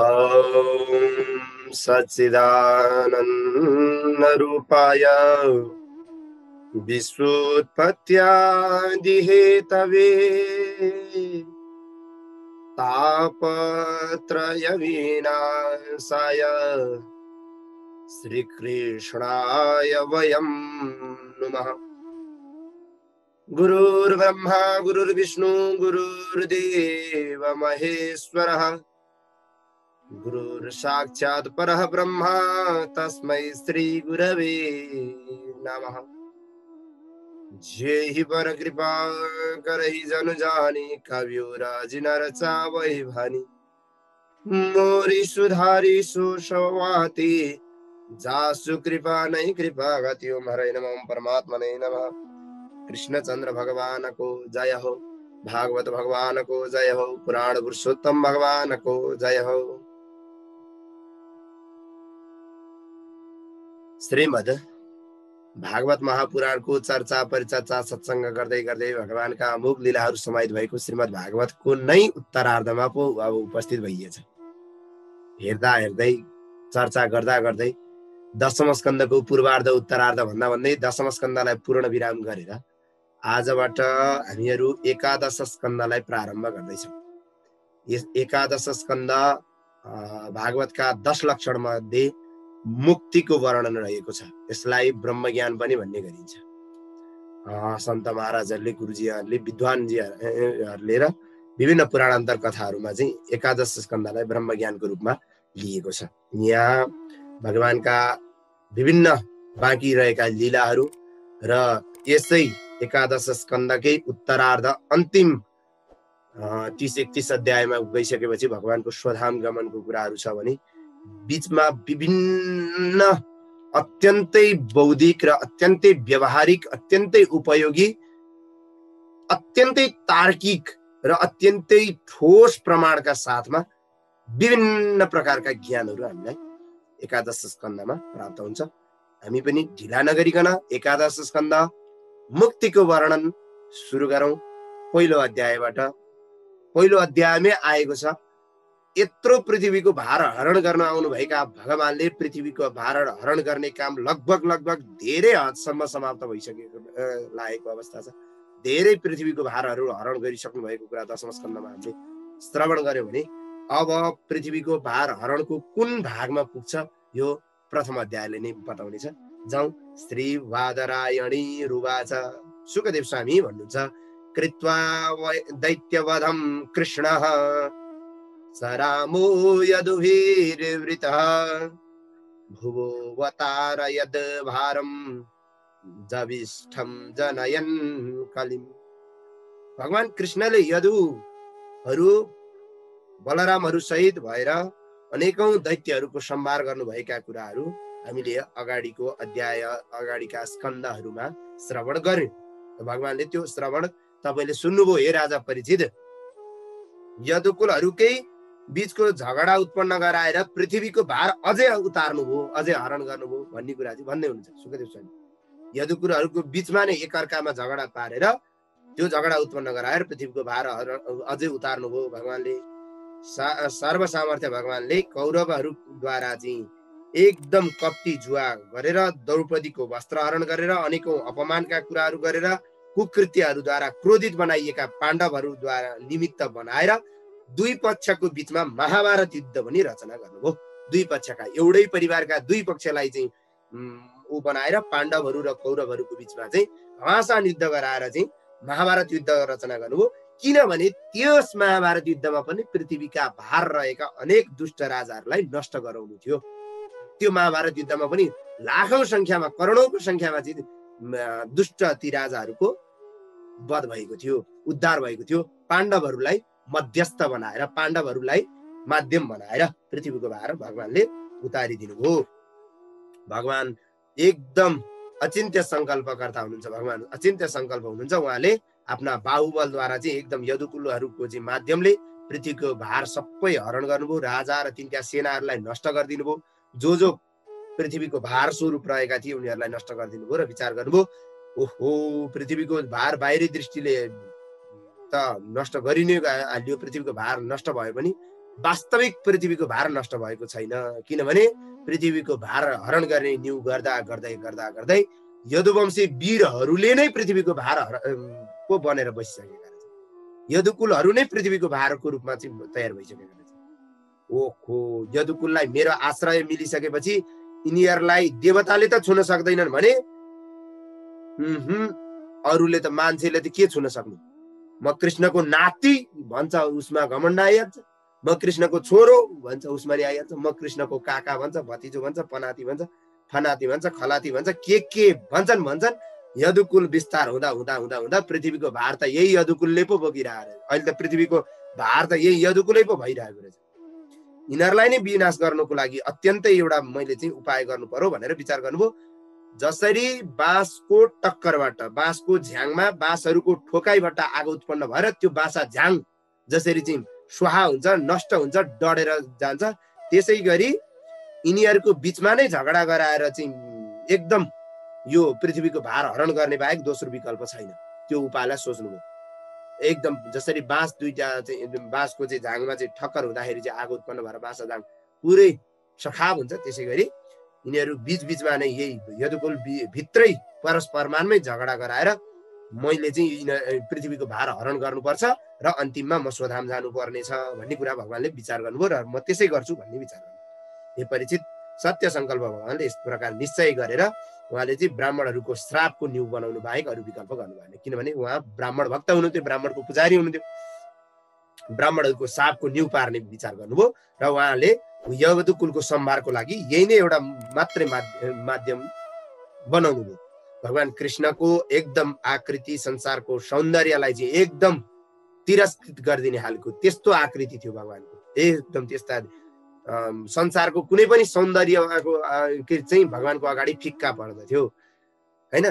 ॐ सच्चिदानन्दरूपाय विश्वोत्पत्त्यादिहेतवे तापत्रयविनाशाय श्रीकृष्णाय वयं नमः। गुरुर्ब्रह्मा गुरुर्विष्णु गुरुर्देव महेश्वरः गुरुर्साक्षात् परः ब्रह्मा तस्मै श्री गुरवे नमः। जेहि वर कृपा करहि जन जानी कवियो राजि नर चावहि भानी मोरी सुधारी सुसवाती जासु कृपा नहीं कृपा गति ओम हरे नमः परमात्मने नमः। कृष्णचंद्र भगवान को जय हो, भागवत भगवान को जय हो, पुराण पुरुषोत्तम भगवान को जय हो। श्रीमद् भागवत महापुराणको चर्चा परिचर्चा सत्संग गर्दै गर्दै भगवानका अमुक लीलाहरू समाहित भएको श्रीमद् भागवतको नै उत्तरार्धमा पो अब उपस्थित भइएछ। हेर्दा हेर्दै चर्चा गर्दा गर्दै दशम स्कन्धको पूर्वार्ध उत्तरार्ध भन्दा भन्दै दशम स्कन्धलाई पूर्ण विराम गरेर आजबाट हामीहरू एकादश स्कन्धलाई प्रारम्भ गर्दैछौँ। यस एकादश स्कन्ध भागवतका 10 लक्षण मध्ये मुक्तिको वर्णन रहेको छ। यसलाई ब्रह्मज्ञान पनि भन्ने गरिन्छ। सन्त महाराजहरूले, गुरुजीहरूले, विद्वानजीहरूले र विभिन्न पुराणान्तर कथाहरूमा चाहिँ एकादश स्कन्धलाई ब्रह्मज्ञानको रूपमा लिएको छ। यहाँ भगवानका विभिन्न बाँकी रहेका लीलाहरू र यसै एकादश स्कन्धकै उत्तरार्ध अन्तिम 30-31 अध्यायमा गइसकेपछि भगवानको स्वधाम गमनको कुराहरू छ भने बीचमा विभिन्न अत्यन्तै बौद्धिक र अत्यन्तै व्यवहारिक, अत्यन्तै उपयोगी, अत्यन्तै तार्किक र अत्यन्तै ठोस प्रमाणका साथमा विभिन्न प्रकारका ज्ञानहरू हामीलाई एकादश स्कन्धमा प्राप्त हुन्छ। हामी पनि ढिला नगरिकन एकादश स्कन्ध मुक्तिको वर्णन सुरु गरौँ। पहिलो अध्यायमै आएको छ, यत्रो पृथ्वीको भार हरण गर्न आउनुभएका भगवानले पृथ्वीको भार हरण गर्ने काम लगभग धेरै हदसम्म समाप्त भइसकेको लागेको अवस्था छ। धेरै पृथ्वीको भारहरू हरण गरिसक्नु भएको कुरा दशम स्कन्धमा हामीले श्रवण गर्यो भने अब पृथ्वीको भार हरणको कुन भागमा पुग्छ यो प्रथम अध्यायले नै बताउनेछ। जाउँ। श्री वादरायणी रुवाच। सुखदेव स्वामी भन्नुहुन्छ, कृत्वा दैत्यवधं कृष्णः सरामो यदुभिर्वृतः भुवोऽवतार यद् भारं जविष्ठं जनयन् कलिम्। भगवान कृष्णले यदुहरू बलरामहरू सहित भएर अनेकौं दैत्यहरूको संहार गर्नुभएका कुराहरू हामीले अगाडिको अध्याय, अगाडिका स्कन्धहरूमा श्रवण गर्यौं। भगवानले त्यो श्रवण तपाईले सुन्नुभयो। हे राजा परीक्षित, यदुकुलहरूकै बीचको झगडा उत्पन्न गराएर पृथ्वीको भार अझै उतार्नुभयो, अझै हरण गर्नुभयो भन्ने कुरा चाहिँ भन्दै हुनुहुन्छ सुखदेव स्वामी। यदुकुलहरूको बीचमा नै एकअर्कामा झगडा पारेर त्यो झगडा उत्पन्न गराएर पृथ्वीको भार अझै उतार्नुभयो भगवानले। सर्वसामर्थ्य भगवानले कौरवहरूद्वारा चाहिँ एकदम कप्टी जुवा गरेर, द्रौपदीको वस्त्र हरण गरेर, अनेकौं अपमानका कुराहरू गरेर, कुकृत्यहरूद्वारा क्रोधित बनाइएका पाण्डवहरूद्वारा निमित्त बनाएर दुई पक्षको बीचमा महाभारत युद्ध पनि रचना गर्नुभयो। दुई पक्षका, एउटै परिवारका दुई पक्षलाई चाहिँ बनाएर पाण्डवहरू र कौरवहरूको बीचमा चाहिँ घमासान युद्ध गराएर चाहिँ महाभारत युद्ध रचना गर्नुभयो। किनभने त्यस महाभारत युद्धमा पनि पृथ्वीका भार रहेका अनेक दुष्ट राजाहरूलाई नष्ट गराउनु थियो। त्यो महाभारत युद्धमा पनि लाखौं संख्यामा, करोडौंको संख्यामा चाहिँ दुष्ट ती राजाहरूको वध भएको थियो, उद्धार भएको थियो। पाण्डवहरूलाई मध्यस्थ बनाएर, पाण्डवहरूलाई माध्यम बनाएर पृथ्वीको भार भगवानले उतारिदिनु भयो। भगवान एकदम अचिन्त्य संकल्पकर्ता हुनुहुन्छ। भगवान अचिन्त्य संकल्प हुनुहुन्छ। उहाँले आफ्ना बाहुबलद्वारा चाहिँ एकदम यदुकुलहरूको चाहिँ माध्यमले पृथ्वीको भार सबै हरण गर्नुभयो। राजा र तिनका सेनाहरूलाई नष्ट गरिदिनु भयो। जो पृथ्वीको भार स्वरूप रहेका थिए उनीहरूलाई नष्ट गरिदिनु भयो र विचार गर्नुभयो, ओहो पृथ्वीको भार बाहिरी दृष्टिले त नष्ट गरिने हाल्यो, पृथ्वीको भार नष्ट भयो पनि वास्तविक पृथ्वीको भार नष्ट भएको छैन, किनभने पृथ्वीको भार हरण गर्ने न्यु गर्दा गर्दै गर्दा गर्दै यदुवंशी वीरहरूले नै पृथ्वीको भार को बनेर बसिसकेका रहेछन्। यदुकुलहरू नै पृथ्वीको भारको रूपमा चाहिँ तयार भइसकेका रहेछन्। ओहो, यदुकुललाई मेरो आश्रय मिलिसकेपछि यिनीहरूलाई देवताले त छुन सक्दैनन् भने अरूले त मान्छेले त के छुन सक्नु? म कृष्णको नाति भन्छ उसमा घमण्ड आइहाल्छ, म कृष्णको छोरो भन्छ उसमा नि आइहाल्छ, म कृष्णको काका भन्छ, भतिजो भन्छ, पनाति भन्छ, फनाति भन्छ, खलाती भन्छ, के भन्छन्। यदुकुल विस्तार हुँदा हुँदा हुँदा हुँदा पृथ्वीको भार त यही यदुकुलले पो बोकिरहेको रहेछ। अहिले त पृथ्वीको भार त यही यदुकुलै पो भइरहेको रहेछ। यिनीहरूलाई नै विनाश गर्नको लागि अत्यन्तै एउटा मैले चाहिँ उपाय गर्नु पर्यो भनेर विचार गर्नुभयो। जसरी बाँसको टक्करबाट, बाँसको झ्याङमा बाँसहरूको ठोकाइबाट आगो उत्पन्न भएर त्यो बाँसा झ्याङ जसरी चाहिँ स्वाहा हुन्छ, नष्ट हुन्छ, डढेर जान्छ, त्यसै गरी यिनीहरूको बिचमा नै झगडा गराएर चाहिँ एकदम यो पृथ्वीको भार हरण गर्ने बाहेक दोस्रो विकल्प छैन। त्यो उपायलाई सोच्नुभयो। एकदम जसरी बाँस दुईटा चाहिँ बाँसको चाहिँ झाङमा चाहिँ ठक्कर हुँदाखेरि चाहिँ आगो उत्पन्न भएर बाँसा झाङ पुरै सखाब हुन्छ, त्यसै गरी यिनीहरू बीचमा नै यही यदुकुल भित्रै परस्परमानमै झगडा गराएर मैले चाहिँ पृथ्वीको भार हरण गर्नुपर्छ र अन्तिममा म स्वधाम जानुपर्ने छ भन्ने कुरा भगवानले विचार गर्नुभयो र म त्यसै गर्छु भन्ने विचार गर्नु। हे परीक्षित, सत्य सङ्कल्प भगवानले यस प्रकार निश्चय गरेर उहाँले चाहिँ ब्राह्मणहरूको श्रापको न्यु बनाउनु बाहेक अरू विकल्प गर्नु भएन। किनभने उहाँ ब्राह्मण भक्त हुनुहुन्थ्यो, ब्राह्मणको पुजारी हुनुहुन्थ्यो। ब्राह्मणहरूको शापको न्यु पार्ने विचार गर्नुभयो र उहाँले यदुकुलको सम्भारको लागि यही नै एउटा मात्रै माध्यम बनाउनु भयो। भगवान कृष्णको एकदम आकृति संसारको सौन्दर्यलाई चाहिँ एकदम तिरस्कृत गरिदिने खालको त्यस्तो आकृति थियो भगवानको। एकदम त्यस्ता संसारको कुनै पनि सौन्दर्यको चाहिँ भगवानको अगाडि फिक्का पर्दथ्यो हैन।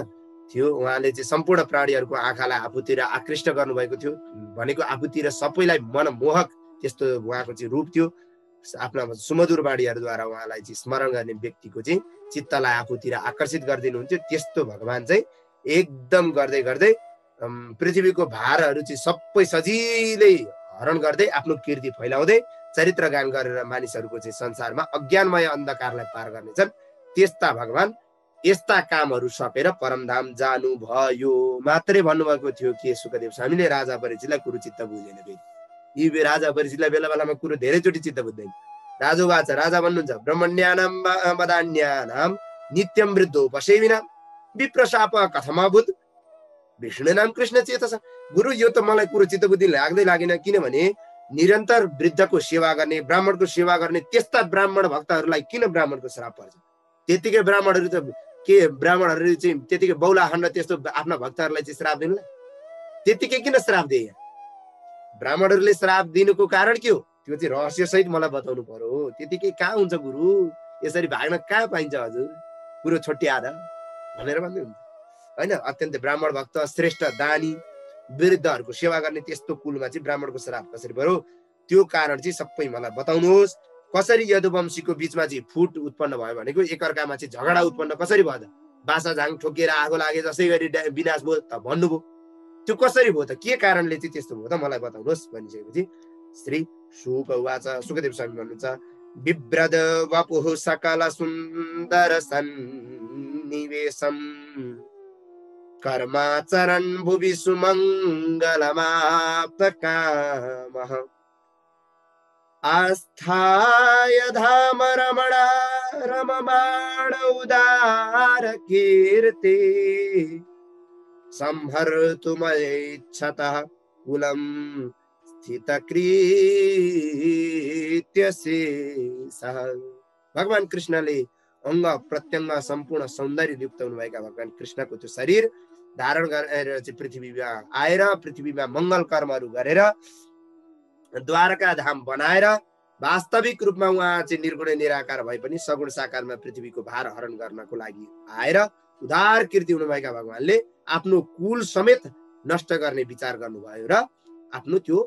थियो उहाँले चाहिँ सम्पूर्ण प्राणीहरूको आँखालाई आफूतिर आकृष्ट गर्नुभएको थियो। भनेको आफूतिर सबैलाई मनमोहक त्यस्तो उहाँको चाहिँ रूप थियो। आफ्ना सुमधुर बाणीहरूद्वारा उहाँलाई चाहिँ स्मरण गर्ने व्यक्तिको चाहिँ चित्तलाई आफूतिर आकर्षित गरिदिनुहुन्थ्यो। त्यस्तो भगवान चाहिँ एकदम गर्दै गर्दै पृथ्वीको भारहरू चाहिँ सबै सजिलै हरण गर्दै आफ्नो कीर्ति फैलाउँदै चरित्र गान गरेर मानिसहरूको चाहिँ संसारमा अज्ञानमय अन्धकारलाई पार गर्नेछन्। त्यस्ता भगवान यस्ता कामहरू सकेर परमधाम जानु भयो मात्रै भन्नुभएको थियो कि सुखदेव स्वामीले राजा परीक्षितलाई कुरो चित्त बुझेन। फेरि यी राजा परीक्षितलाई बेला बेलामा कुरो धेरैचोटि चित्त बुझ्दैन। राजोवाच, राजा भन्नुहुन्छ ब्रह्मण्यानां वदान्यानां नित्यं वृद्धो पशेविनां विप्रशाप कथमाभूत विष्णु नाम कृष्ण चेतसा। गुरु यो त मलाई कुरो चित्त बुद्धि लाग्दै लागेन, किनभने निरन्तर वृद्धको सेवा गर्ने, ब्राह्मणको सेवा गर्ने त्यस्ता ब्राह्मण भक्तहरूलाई किन ब्राह्मणको श्राप पर्छ? त्यतिकै ब्राह्मणहरू त के ब्राह्मणहरू चाहिँ त्यतिकै बौला खण्ड त्यस्तो आफ्ना भक्तहरूलाई चाहिँ श्राप दिनुला? त्यतिकै किन श्राप दिए? ब्राह्मणहरूले श्राप दिनुको कारण के हो त्यो चाहिँ रहस्य सहित मलाई बताउनु पर्यो। त्यतिकै कहाँ हुन्छ गुरु? यसरी भाग्न कहाँ पाइन्छ हजुर? कुरो छोट्याएर भनेर भन्दै हुन्छ हैन। अत्यन्तै ब्राह्मण भक्त श्रेष्ठ दानी वृद्धहरूको सेवा गर्ने त्यस्तो कुलमा चाहिँ ब्राह्मणको श्राप कसरी पर्यो त्यो कारण चाहिँ सबै मलाई बताउनुहोस्। कसरी यदुवंशीको बिचमा चाहिँ फुट उत्पन्न भयो भनेको एकअर्कामा चाहिँ झगडा उत्पन्न कसरी भयो त? बासा झाङ ठोकेर आगो लागे जसै गरी विनाश भयो त भन्नुभयो। त्यो कसरी भयो त? के कारणले चाहिँ त्यस्तो भयो त मलाई बताउनुहोस् भनिसकेपछि श्री शुक उवाच, सुखदेव स्वामी भन्नुहुन्छ विव्रद वपुः सकल सुन्दर सन्निवेशम कर्माचरन् भुवि सुमङ्गलमाप्त कामः आस्थाय धाम रमणा रममाण उदार कीर्ति संहर्तुमैच्छतः कुलं स्थितकृत्य शेषः। भगवान कृष्णले अंग प्रत्यङ्ग सम्पूर्ण सौन्दर्य युक्त हुनुभएका भगवान कृष्णको त्यो शरीर धारण गरेर चाहिँ पृथ्वीमा आएर पृथ्वीमा मङ्गल कर्महरू गरेर द्वारका धाम बनाएर वास्तविक रूपमा उहाँ चाहिँ निर्गुण निराकार भए पनि सगुण साकारमा पृथ्वीको भार हरण गर्नको लागि आएर उदार कीर्ति हुनुभएका भगवानले आफ्नो कुल समेत नष्ट गर्ने विचार गर्नुभयो र आफ्नो त्यो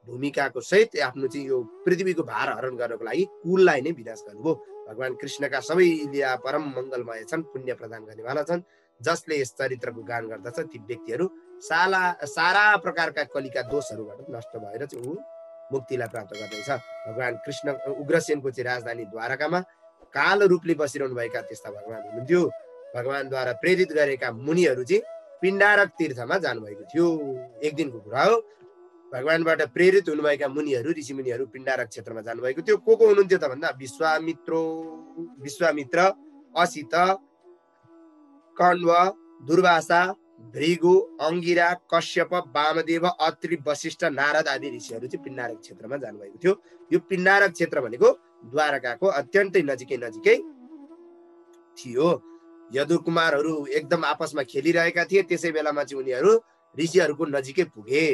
भूमिकाको सहित आफ्नो चाहिँ यो पृथ्वीको भार हरण गर्नको लागि कुललाई नै विनाश गर्नुभयो। भगवान कृष्णका सबै लीला परम मङ्गलमय छन्, पुण्य प्रदान गर्नेवाला छन्। जसले यस चरित्रको गान गर्दछ ती व्यक्तिहरू सारा प्रकारका कलिका दोषहरूबाट नष्ट भएर चाहिँ ऊ मुक्तिलाई प्राप्त गर्दैछ। भगवान कृष्ण उग्रसेनको चाहिँ राजधानी द्वारकामा कालो रूपले बसिरहनु भएका त्यस्ता भगवान हुनुहुन्थ्यो। भगवानद्वारा प्रेरित गरेका मुनिहरू चाहिँ पिण्डारक तीर्थमा जानुभएको थियो। एक दिनको कुरा हो। भगवानबाट प्रेरित हुनुभएका मुनिहरू ऋषिमुनिहरू पिण्डारक क्षेत्रमा जानुभएको थियो। को हुनुहुन्थ्यो त भन्दा विश्वामित्र, असित, कण्व, दुर्वासा, भृगु, अंगिरा, कश्यप, वामदेव, अत्रि, वशिष्ठ, नारद आदि ऋषिहरू चाहिँ पिण्डारक क्षेत्रमा जानुभएको थियो। यो पिण्डारक क्षेत्र भनेको द्वारकाको अत्यन्तै नजिकै थियो। यदुकुमारहरू एकदम आपसमा खेलिरहेका थिए। त्यसै बेलामा चाहिँ उनीहरू ऋषिहरूको नजिकै पुगे।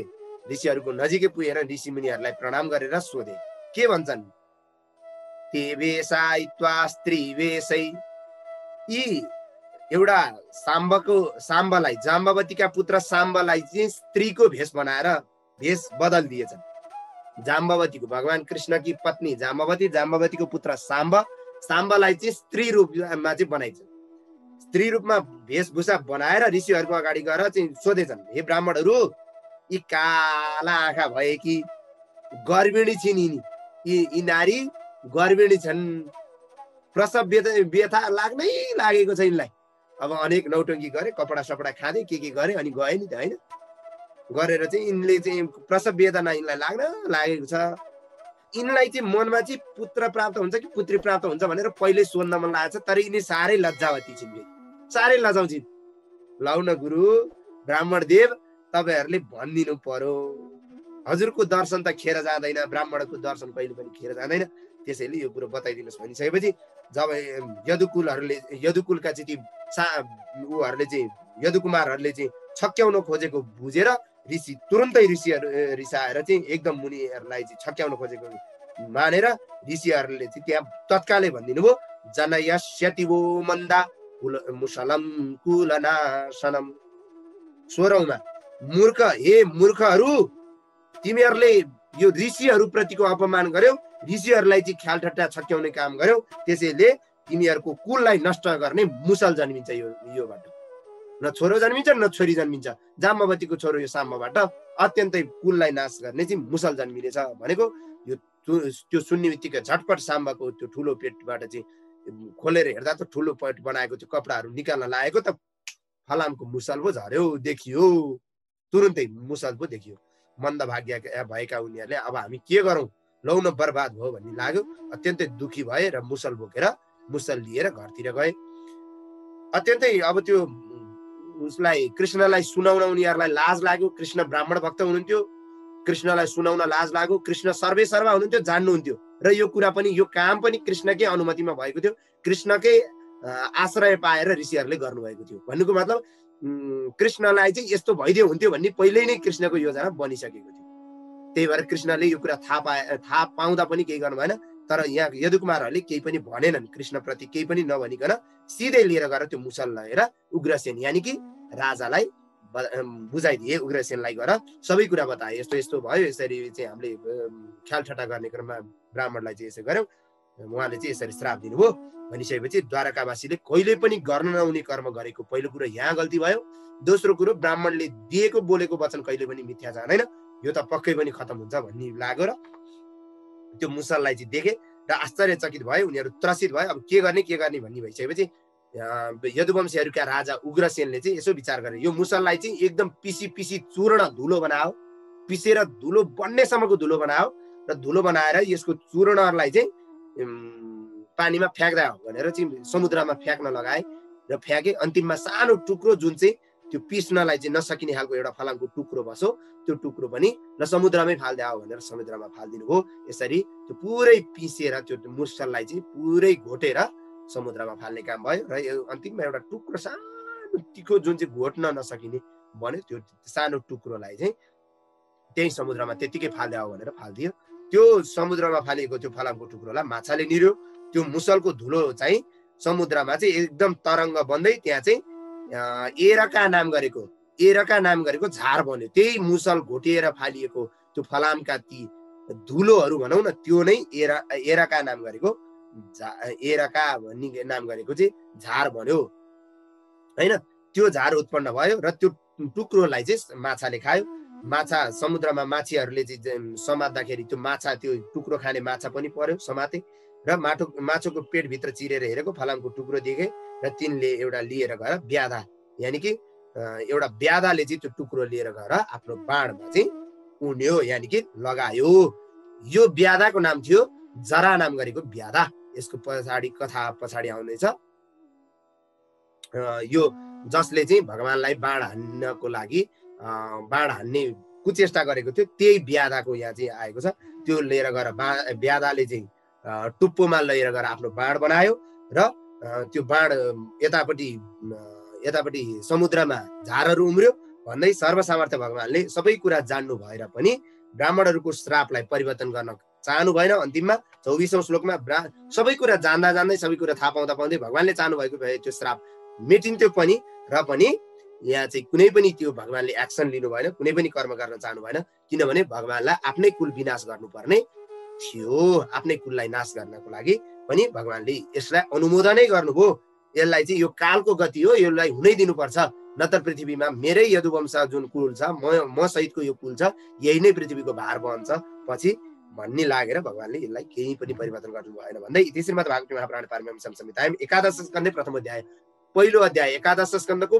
ऋषिहरूको नजिकै पुगेर ऋषि मुनिहरूलाई प्रणाम गरेर सोधे। के भन्छन्? ते वेशायित्वा स्त्रीवेशै, यी एउटा साम्बलाई जाम्बवतीका पुत्र साम्बलाई चाहिँ स्त्रीको भेष बनाएर भेष बदल दिएछन्। जाम्बवतीको भगवान कृष्णकी पत्नी जाम्बवतीको पुत्र साम्बलाई चाहिँ स्त्री रूपमा चाहिँ बनाइछन्। स्त्री रूपमा भेषभूषा बनाएर ऋषिहरूको अगाडि गएर चाहिँ सोधेछन्, हे ब्राह्मणहरू, यी काला आँखा भए कि गर्भिणी छिन्, यी नारी गर्भिणी छन्, प्रसव व्यथा लाग्नै लागेको छ यिनलाई। अब अनेक नौटङ्की गरे, कपडा सपडा खाँदै के गरे अनि गए नि त होइन। गरेर चाहिँ यिनले चाहिँ प्रसव वेदना यिनलाई लाग्न लागेको छ। यिनलाई चाहिँ मनमा चाहिँ पुत्र प्राप्त हुन्छ कि पुत्री प्राप्त हुन्छ भनेर पहिले सोध्न मन लागेको छ। तर यिनी साह्रै लज्जावती छिन्, साह्रै लजाउँछिन्। लौ न गुरु ब्राह्मण देव, तपाईँहरूले भनिदिनु पर्यो। हजुरको दर्शन त खेर जाँदैन, ब्राह्मणको दर्शन कहिले पनि खेर जाँदैन। त्यसैले यो कुरो बताइदिनुहोस् भनिसकेपछि जब यदुकुलका चाहिँ उहरूले चाहिँ यदुकुमारहरूले चाहिँ छक्क्याउन खोजेको बुझेर तुरुन्तै ऋषिहरू रिसाएर चाहिँ एकदम मुनिहरूलाई चाहिँ छक्क्याउन खोजेको मानेर ऋषिहरूले चाहिँ त्यहाँ तत्कालै भनिदिनु भयो, जनयस्यतिवो मन्दा मुसलम कुलनाशनम। 16औँमा, मूर्ख, हे मूर्खहरू, तिमीहरूले यो ऋषिहरू प्रतिको अपमान गर्यौ, ऋषिहरूलाई चाहिँ ख्याल ठट्टा छक्क्याउने काम गर्यौ, त्यसैले तिमीहरूको कुललाई नष्ट गर्ने मुसल जन्मिन्छ योबाट। न छोरो जन्मिन्छ न छोरी जन्मिन्छ। जाम्बवतीको छोरो यो साम्बबाट अत्यन्तै कुललाई नाश गर्ने चाहिँ मुसल जन्मिनेछ भनेको यो त्यो सुन्ने बित्तिकै झटपट साम्बाको त्यो ठुलो पेटबाट चाहिँ खोलेर हेर्दा त ठुलो पेट बनाएको त्यो कपडाहरू निकाल्न लागेको त फलामको मुसल पो झर्यो देखियो। तुरुन्तै मुसल पो देखियो। मन्दभाग्य भएका उनीहरूले अब हामी के गरौँ, लौ न बर्बाद भयो भन्ने लाग्यो। अत्यन्तै दुखी भए र मुसल बोकेर मुसल लिएर घरतिर गए। अत्यन्तै अब त्यो उसलाई कृष्णलाई सुनाउन उनीहरूलाई लाज लाग्यो। कृष्ण ब्राह्मण भक्त हुनुहुन्थ्यो, कृष्णलाई सुनाउन लाज लाग्यो। कृष्ण सर्वेसर्वा हुनुहुन्थ्यो, जान्नुहुन्थ्यो र यो कुरा पनि यो काम पनि कृष्णकै अनुमतिमा भएको थियो। कृष्णकै आश्रय पाएर ऋषिहरूले गर्नुभएको थियो। भन्नुको मतलब कृष्णलाई चाहिँ यस्तो भइदियो हुन्थ्यो भन्ने पहिल्यै नै कृष्णको योजना बनिसकेको थियो। त्यही भएर कृष्णले यो कुरा थाहा पाउँदा पनि केही गर्नु भएन। तर यहाँ यदुकुमारहरूले केही पनि भनेनन्, कृष्णप्रति केही पनि नभनिकन सिधै लिएर गएर त्यो मुसल लगेर उग्रसेन यानि कि राजालाई बुझाइदिए। उग्रसेनलाई गएर सबै कुरा बताए, यस्तो यस्तो भयो, यसरी चाहिँ हामीले ख्याल ठट्टा गर्ने क्रममा ब्राह्मणलाई चाहिँ यसो गर्यौँ, उहाँले चाहिँ यसरी श्राप दिनुभयो भनिसकेपछि द्वारकावासीले कहिले पनि गर्न नहुने कर्म गरेको पहिलो कुरो यहाँ गल्ती भयो। दोस्रो कुरो, ब्राह्मणले दिएको बोलेको वचन कहिले पनि मिथ्या जाँदैन, यो त पक्कै पनि खतम हुन्छ भन्ने लाग्यो र त्यो मुसललाई चाहिँ देखे र आश्चर्यचकित भए। उनीहरू त्रसित भए। अब के गर्ने भन्ने भइसकेपछि यदुवंशीहरूका राजा उग्रसेनले चाहिँ यसो विचार गरे, यो मुसललाई चाहिँ एकदम पिसी चूर्ण धुलो बनाओ, पिसेर धुलो बन्नेसम्मको धुलो बनाओ र धुलो बनाएर यसको चूर्णलाई चाहिँ पानीमा फ्याँक्दा हो भनेर चाहिँ समुद्रमा फ्याँक्न लगाए र फ्याँके। अन्तिममा सानो टुक्रो जुन चाहिँ त्यो पिस्नलाई चाहिँ नसकिने खालको एउटा फलामको टुक्रो बस्यो, त्यो टुक्रो पनि र समुद्रमै फाल्दै आओ भनेर समुद्रमा फालिदिनु भयो। यसरी त्यो पुरै पिसेर त्यो मुसललाई चाहिँ पुरै घोटेर समुद्रमा फाल्ने काम भयो र यो अन्तिममा एउटा टुक्रो सानो तिखो जुन चाहिँ घोट्न नसकिने बन्यो, त्यो सानो टुक्रोलाई चाहिँ त्यही समुद्रमा त्यतिकै फाल्दै आओ भनेर फालिदियो। त्यो समुद्रमा फालिएको त्यो फलामको टुक्रोलाई माछाले निर्यो। त्यो मुसलको धुलो चाहिँ समुद्रमा चाहिँ एकदम तरङ्ग बन्दै त्यहाँ चाहिँ एरका नाम गरेको झार बन्यो। त्यही मुसल घोटिएर फालिएको त्यो फलामका ती धुलोहरू भनौँ न, त्यो नै एरका नाम गरेको चाहिँ झार बन्यो होइन। त्यो झार उत्पन्न भयो र त्यो टुक्रोलाई चाहिँ माछाले खायो। माछा समुद्रमा माछीहरूले चाहिँ समात्दाखेरि त्यो माछा त्यो टुक्रो खाने माछा पनि पर्यो समाते र माछोको पेटभित्र चिरेर हेरेको फलामको टुक्रो देखे र तिनले एउटा लिएर गएर ब्याधा यानि कि एउटा ब्याधाले चाहिँ त्यो टुक्रो लिएर गएर आफ्नो बाणमा चाहिँ उड्यो यानि कि लगायो। यो ब्याधाको नाम थियो जरा नाम गरेको ब्याधा। यसको पछाडि कथा पछाडि आउँदैछ। यो जसले चाहिँ भगवानलाई बाण हान्नको लागि बाण हान्ने कुचेष्टा गरेको थियो त्यही ब्याधाको यहाँ चाहिँ आएको छ। त्यो लिएर गएर ब्याधाले चाहिँ टुप्पोमा लिएर गएर आफ्नो बाण बनायो र त्यो बाण यतापट्टि समुद्रमा झारहरू उम्र्यो भन्दै सर्वसामर्थ्य भगवानले सबै कुरा जान्नु भएर पनि ब्राह्मणहरूको श्रापलाई परिवर्तन गर्न चाहनु भएन। अन्तिममा 24औं श्लोकमा सबै कुरा जान्दा जान्दै सबै कुरा थाहा पाउँदा पाउँदै भगवानले चाहनु भएको भए त्यो श्राप मेटिन्थ्यो पनि र पनि यहाँ चाहिँ कुनै पनि त्यो भगवानले एक्सन लिनु भएन, कुनै पनि कर्म गर्न चाहनु भएन, किनभने भगवानलाई आफ्नै कुल विनाश गर्नुपर्ने थियो। आफ्नै कुललाई नाश गर्नको लागि पनि भगवानले यसलाई अनुमोदनै गर्नुभयो। यसलाई चाहिँ यो कालको गति हो, यसलाई हुनै दिनुपर्छ, नत्र पृथ्वीमा मेरै यदुवंश जुन कुल छ म सहितको यो कुल छ यही नै पृथ्वीको भार बन्छ पछि भन्ने लागेर भगवानले यसलाई केही पनि परिवर्तन गर्नु भएन भन्दै इति श्रीमद् भागवत महापुराण पारमहंस्यां संहितायां एकादश स्कन्धे प्रथम अध्याय पहिलो अध्याय एकादश स्कन्धको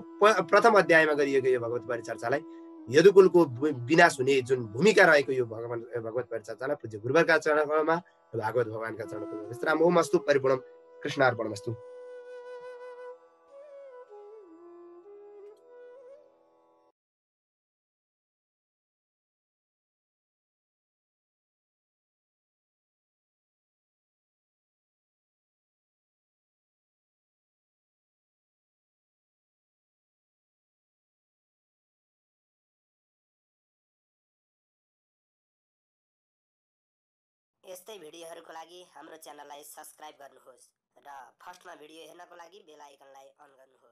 प्रथम अध्यायमा गरिएको यो भगवत परिचर्चालाई यदुकुलको विनाश हुने जुन भूमिका रहेको यो भगवत परिचर्चालाई पूज्य गुरुवरका चरणमा भागवत भगवानका चरणमा विश्राम ओम अस्तु परिपूर्णम कृष्णार्पणमस्तु। यस्तै भिडियोहरूको लागि हाम्रो च्यानललाई सब्स्क्राइब गर्नुहोस् र फर्स्टमा भिडियो हेर्नको लागि बेल आइकनलाई अन गर्नुहोस्।